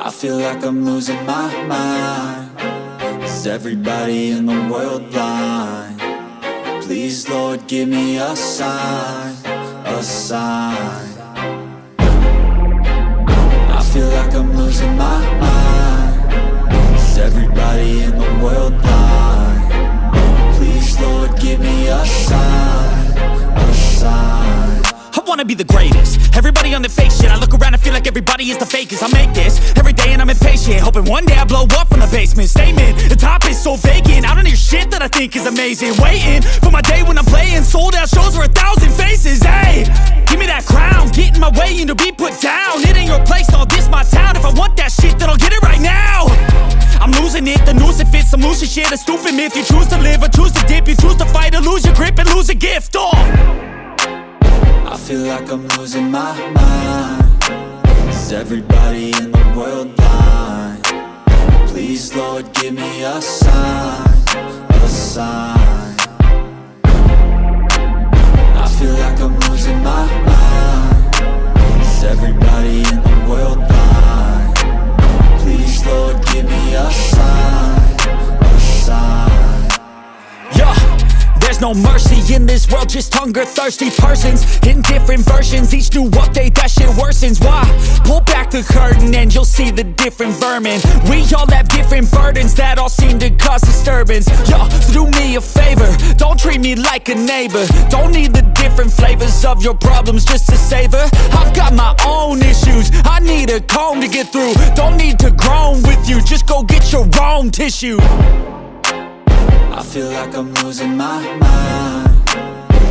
I feel like I'm losing my mind. Is everybody in the world blind? Please, Lord, give me a sign, a sign. I feel like I'm losing my mind. Is everybody in the world blind? Please, Lord, give me a sign, a sign. I wanna be the greatest. Everybody on the fake shit. I look around and feel like everybody is the fakest. I make this every day and I'm impatient, hoping one day I blow up from the basement. Statement, the top is so vacant. I don't hear shit that I think is amazing. Waiting for my day when I'm playing sold out shows for 1,000 faces. Hey, give me that crown, get in my way and to be put down. It ain't your place, no, this my town. If I want that shit, then I'll get it right now. I'm losing it, the noose it fits, some losing shit, a stupid myth. You choose to live or choose to dip, you choose to fight or lose your grip and lose a gift. I feel like I'm losing my mind. Is everybody in the world blind? Please, Lord, give me a sign, a sign. I feel like I'm losing my mind. Is everybody in the world blind? Please, Lord, give me a sign, a sign. Yeah. There's no mercy in this world, just hunger-thirsty persons in different versions. Each new update, that shit worsens. Why? Pull back the curtain and you'll see the different vermin. We all have different burdens that all seem to cause disturbance. Yo, so do me a favor, don't treat me like a neighbor. Don't need the different flavors of your problems just to savor. I've got my own issues, I need a comb to get through. Don't need to groan with you, just go get your own tissue. I feel like I'm losing my mind.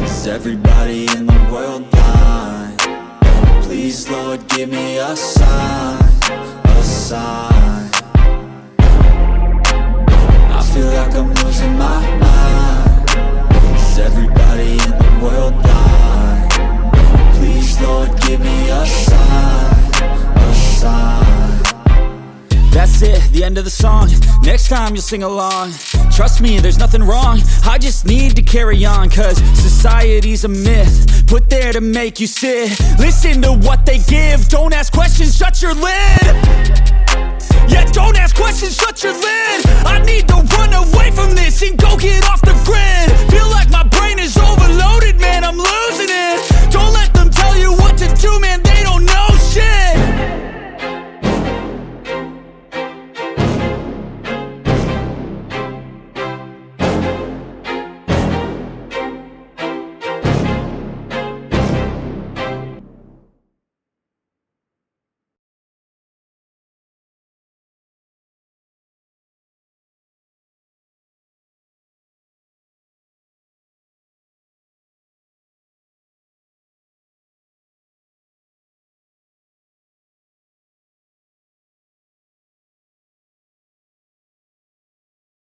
Is everybody in the world blind? Please, Lord, give me a sign, a sign. I feel like I'm losing my mind. Is everybody in the world blind? Please, Lord, give me a sign, a sign. That's it, the end of the song. Next time you'll sing along. Trust me, there's nothing wrong. I just need to carry on, cause society's a myth put there to make you sit. Listen to what they give. Don't ask questions, shut your lid. Yeah, don't ask questions, shut your lid. I need to run away from this and go get off the grid.